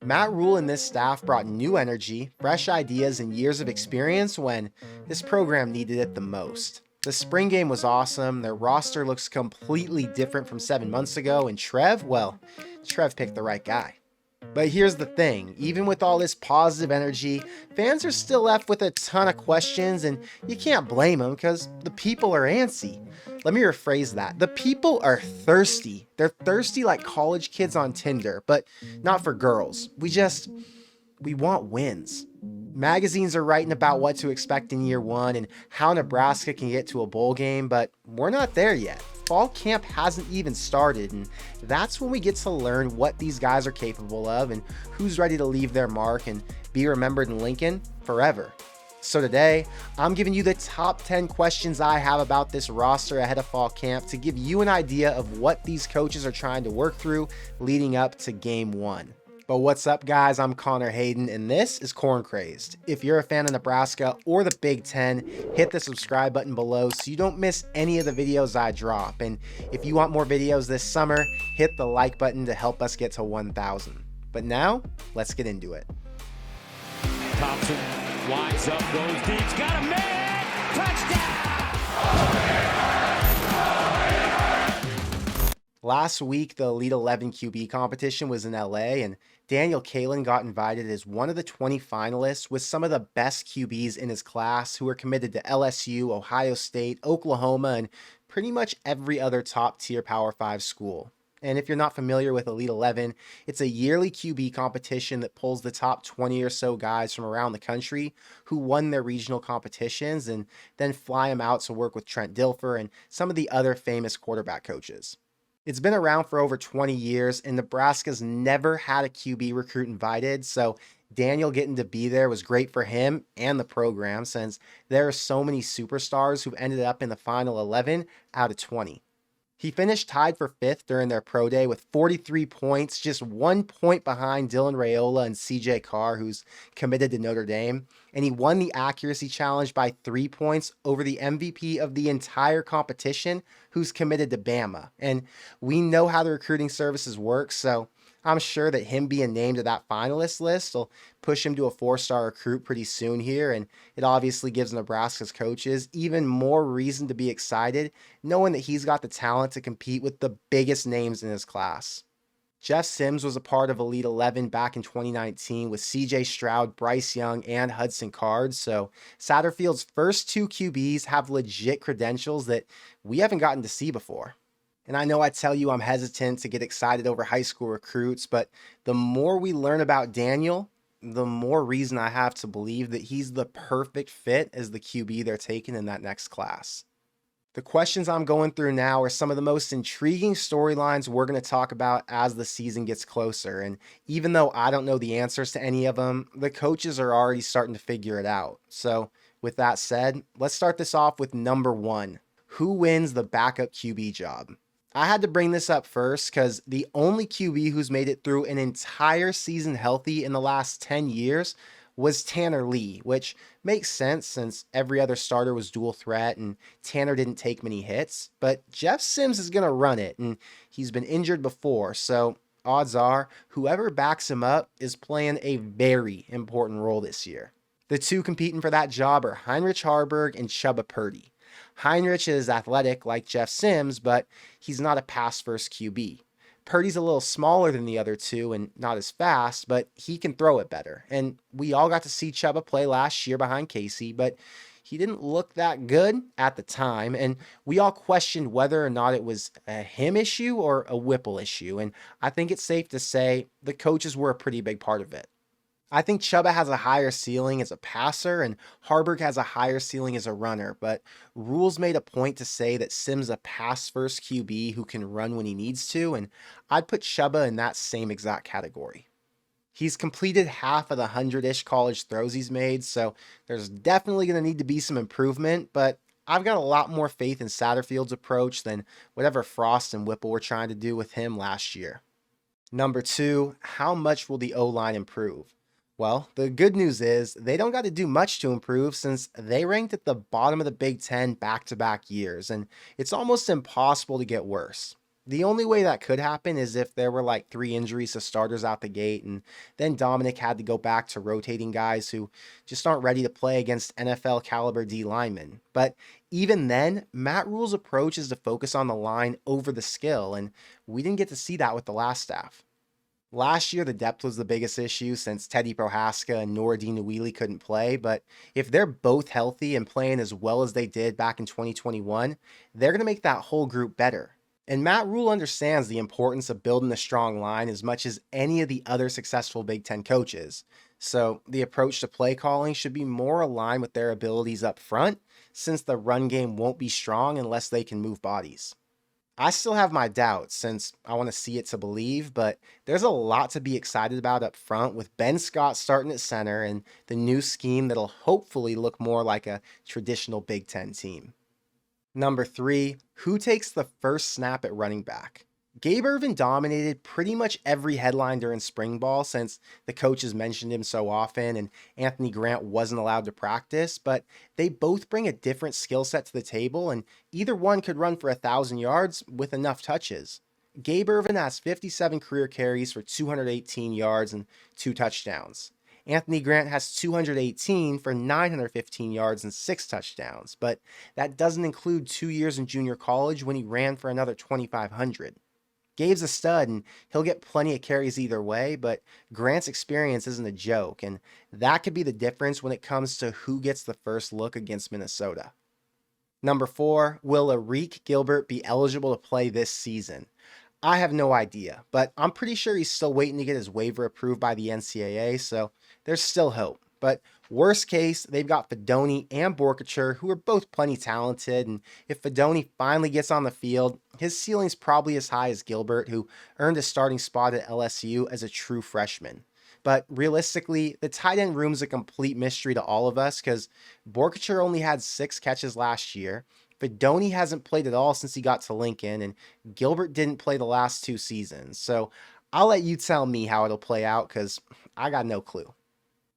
Matt Rule and this staff brought new energy, fresh ideas, and years of experience when this program needed it the most. The spring game was awesome, their roster looks completely different from 7 months ago, and Trev picked the right guy. But here's the thing, even with all this positive energy, fans are still left with a ton of questions, and you can't blame them because the people are antsy. Let me rephrase that. The people are thirsty. They're thirsty like college kids on Tinder, but not for girls. We want wins. Magazines are writing about what to expect in year one and how Nebraska can get to a bowl game, but we're not there yet. Fall camp hasn't even started, and that's when we get to learn what these guys are capable of and who's ready to leave their mark and be remembered in Lincoln forever. So today, I'm giving you the top 10 questions I have about this roster ahead of fall camp to give you an idea of what these coaches are trying to work through leading up to game one. But what's up, guys? I'm Connor Hayden, and this is Corn Crazed. If you're a fan of Nebraska or the Big Ten, hit the subscribe button below so you don't miss any of the videos I drop. And if you want more videos this summer, hit the like button to help us get to 1,000. But now, let's get into it. Thompson winds up, goes deep, got a man, touchdown! Last week, the Elite 11 QB competition was in LA, and Daniel Kaelin got invited as one of the 20 finalists with some of the best QBs in his class who are committed to LSU, Ohio State, Oklahoma, and pretty much every other top-tier Power 5 school. And if you're not familiar with Elite 11, it's a yearly QB competition that pulls the top 20 or so guys from around the country who won their regional competitions and then fly them out to work with Trent Dilfer and some of the other famous quarterback coaches. It's been around for over 20 years, and Nebraska's never had a QB recruit invited, so Daniel getting to be there was great for him and the program since there are so many superstars who've ended up in the final 11 out of 20. He finished tied for 5th during their pro day with 43 points, just 1 point behind Dylan Raiola and CJ Carr, who's committed to Notre Dame. And he won the accuracy challenge by 3 points over the MVP of the entire competition, who's committed to Bama. And we know how the recruiting services work, so I'm sure that him being named to that finalist list will push him to a 4-star recruit pretty soon here, and it obviously gives Nebraska's coaches even more reason to be excited, knowing that he's got the talent to compete with the biggest names in his class. Jeff Sims was a part of Elite 11 back in 2019 with CJ Stroud, Bryce Young, and Hudson Card, so Satterfield's first 2 QBs have legit credentials that we haven't gotten to see before. And I know I tell you I'm hesitant to get excited over high school recruits, but the more we learn about Daniel, the more reason I have to believe that he's the perfect fit as the QB they're taking in that next class. The questions I'm going through now are some of the most intriguing storylines we're going to talk about as the season gets closer. And even though I don't know the answers to any of them, the coaches are already starting to figure it out. So with that said, let's start this off with number 1. Who wins the backup QB job? I had to bring this up first because the only QB who's made it through an entire season healthy in the last 10 years was Tanner Lee, which makes sense since every other starter was dual threat and Tanner didn't take many hits. But Jeff Sims is going to run it, and he's been injured before, so odds are whoever backs him up is playing a very important role this year. The 2 competing for that job are Heinrich Haarberg and Chubba Purdy. Heinrich is athletic like Jeff Sims, but he's not a pass-first QB. Purdy's a little smaller than the other 2 and not as fast, but he can throw it better. And we all got to see Chubba play last year behind Casey, but he didn't look that good at the time, and we all questioned whether or not it was a him issue or a Whipple issue, and I think it's safe to say the coaches were a pretty big part of it. I think Chubba has a higher ceiling as a passer and Haarberg has a higher ceiling as a runner, but Rhule'S made a point to say that Sims a pass-first QB who can run when he needs to, and I'd put Chubba in that same exact category. He's completed half of the 100-ish college throws he's made, so there's definitely going to need to be some improvement, but I've got a lot more faith in Satterfield's approach than whatever Frost and Whipple were trying to do with him last year. Number 2, how much will the O-line improve? Well, the good news is they don't got to do much to improve since they ranked at the bottom of the Big Ten back-to-back years, and it's almost impossible to get worse. The only way that could happen is if there were like 3 injuries to starters out the gate, and then Dominic had to go back to rotating guys who just aren't ready to play against NFL caliber D linemen. But even then, Matt Rule's approach is to focus on the line over the skill, and we didn't get to see that with the last staff. Last year, the depth was the biggest issue since Teddy Prohaska and Noordine Nwili couldn't play. But if they're both healthy and playing as well as they did back in 2021, they're going to make that whole group better. And Matt Rule understands the importance of building a strong line as much as any of the other successful Big Ten coaches. So the approach to play calling should be more aligned with their abilities up front, since the run game won't be strong unless they can move bodies. I still have my doubts since I want to see it to believe, but there's a lot to be excited about up front with Ben Scott starting at center and the new scheme that'll hopefully look more like a traditional Big Ten team. Number 3, who takes the first snap at running back? Gabe Ervin dominated pretty much every headline during spring ball since the coaches mentioned him so often and Anthony Grant wasn't allowed to practice, but they both bring a different skill set to the table and either one could run for 1,000 yards with enough touches. Gabe Ervin has 57 career carries for 218 yards and 2 touchdowns. Anthony Grant has 218 for 915 yards and 6 touchdowns, but that doesn't include 2 years in junior college when he ran for another 2,500. Gabe's a stud and he'll get plenty of carries either way, but Grant's experience isn't a joke, and that could be the difference when it comes to who gets the first look against Minnesota. Number 4, will Arik Gilbert be eligible to play this season? I have no idea, but I'm pretty sure he's still waiting to get his waiver approved by the NCAA, so there's still hope. But worst case, they've got Fedoni and Borkacher, who are both plenty talented, and if Fedoni finally gets on the field, his ceiling's probably as high as Gilbert, who earned a starting spot at LSU as a true freshman. But realistically, the tight end room's a complete mystery to all of us because Borkacher only had 6 catches last year. Fedoni hasn't played at all since he got to Lincoln, and Gilbert didn't play the last 2 seasons. So I'll let you tell me how it'll play out because I got no clue.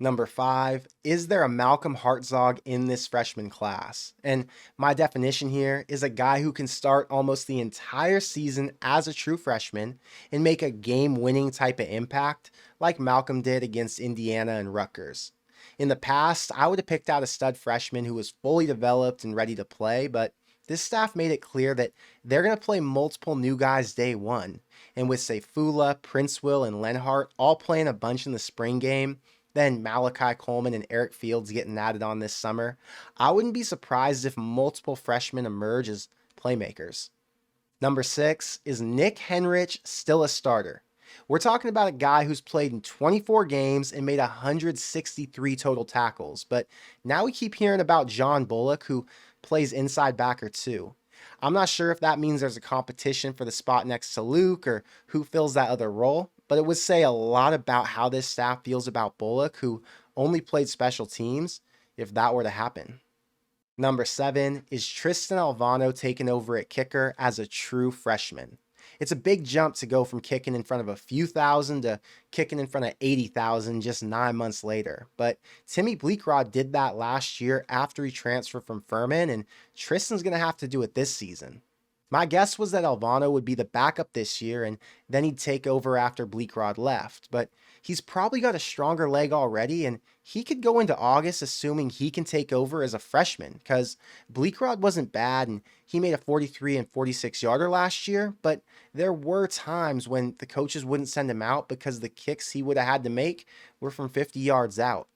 Number 5, is there a Malcolm Hartzog in this freshman class? And my definition here is a guy who can start almost the entire season as a true freshman and make a game-winning type of impact like Malcolm did against Indiana and Rutgers. In the past, I would have picked out a stud freshman who was fully developed and ready to play, but this staff made it clear that they're going to play multiple new guys day one. And with Seyfula, Princeville, and Lenhart all playing a bunch in the spring game, then Malachi Coleman and Eric Fields getting added on this summer, I wouldn't be surprised if multiple freshmen emerge as playmakers. Number 6, is Nick Henrich still a starter? We're talking about a guy who's played in 24 games and made 163 total tackles, but now we keep hearing about John Bullock, who plays inside backer too. I'm not sure if that means there's a competition for the spot next to Luke or who fills that other role, but it would say a lot about how this staff feels about Bullock, who only played special teams, if that were to happen. Number 7, is Tristan Alvano taking over at kicker as a true freshman? It's a big jump to go from kicking in front of a few thousand to kicking in front of 80,000 just 9 months later. But Timmy Bleekrod did that last year after he transferred from Furman, and Tristan's going to have to do it this season. My guess was that Alvano would be the backup this year and then he'd take over after Bleekrod left, but he's probably got a stronger leg already and he could go into August assuming he can take over as a freshman because Bleekrod wasn't bad and he made a 43 and 46 yarder last year, but there were times when the coaches wouldn't send him out because the kicks he would have had to make were from 50 yards out.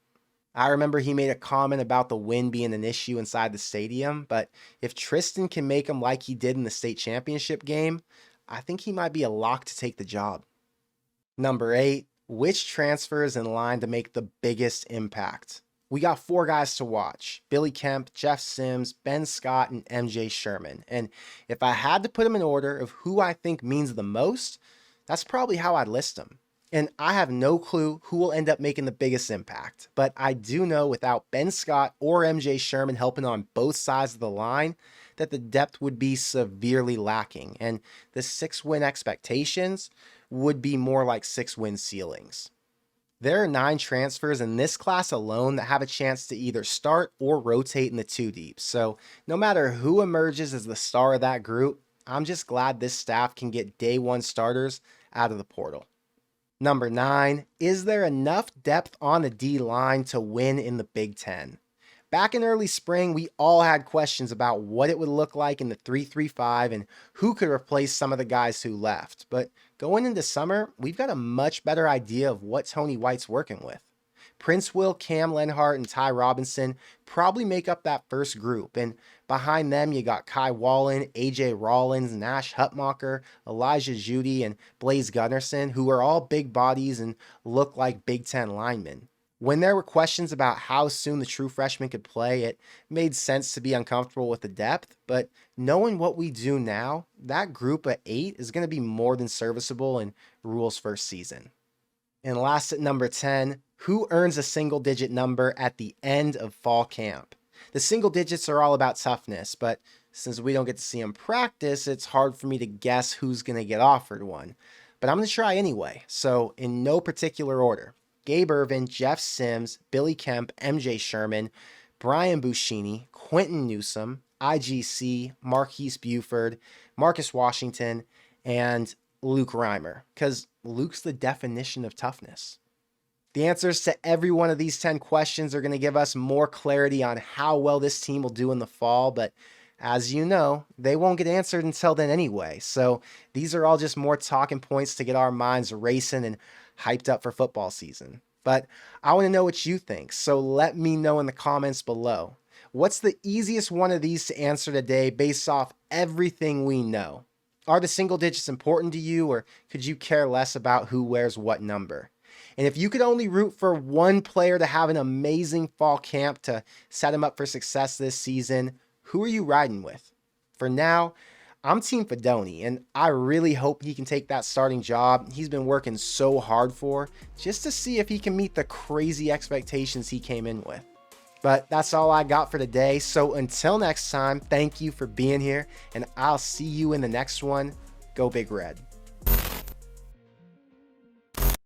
I remember he made a comment about the wind being an issue inside the stadium, but if Tristan can make him like he did in the state championship game, I think he might be a lock to take the job. Number 8, which transfer is in line to make the biggest impact? We got 4 guys to watch: Billy Kemp, Jeff Sims, Ben Scott, and MJ Sherman. And if I had to put them in order of who I think means the most, that's probably how I'd list them. And I have no clue who will end up making the biggest impact, but I do know without Ben Scott or MJ Sherman helping on both sides of the line, that the depth would be severely lacking, and the 6-win expectations would be more like 6-win ceilings. There are 9 transfers in this class alone that have a chance to either start or rotate in the 2 deep, so no matter who emerges as the star of that group, I'm just glad this staff can get day one starters out of the portal. Number 9, is there enough depth on the D line to win in the Big Ten? Back in early spring, we all had questions about what it would look like in the 3-3-5 and who could replace some of the guys who left. But going into summer, we've got a much better idea of what Tony White's working with. Prince Will, Cam Lenhart, and Ty Robinson probably make up that first group. And behind them, you got Kai Wallen, AJ Rollins, Nash Hutmacher, Elijah Judy, and Blaze Gunnerson, who are all big bodies and look like Big Ten linemen. When there were questions about how soon the true freshman could play, it made sense to be uncomfortable with the depth, but knowing what we do now, that group of 8 is going to be more than serviceable in Rhule'S first season. And last at number 10, who earns a single-digit number at the end of fall camp? The single digits are all about toughness, but since we don't get to see them practice, it's hard for me to guess who's going to get offered one. But I'm going to try anyway, so in no particular order. Gabe Ervin, Jeff Sims, Billy Kemp, MJ Sherman, Brian Buschini, Quentin Newsome, IGC, Marquise Buford, Marcus Washington, and Luke Reimer, because Luke's the definition of toughness. The answers to every one of these 10 questions are going to give us more clarity on how well this team will do in the fall, but as you know, they won't get answered until then anyway, so these are all just more talking points to get our minds racing and hyped up for football season. But I want to know what you think, so let me know in the comments below. What's the easiest one of these to answer today based off everything we know? Are the single digits important to you, or could you care less about who wears what number? And if you could only root for one player to have an amazing fall camp to set him up for success this season, who are you riding with? For now, I'm Team Fedoni, and I really hope he can take that starting job he's been working so hard for, just to see if he can meet the crazy expectations he came in with. But that's all I got for today, so until next time, thank you for being here, and I'll see you in the next one. Go Big Red.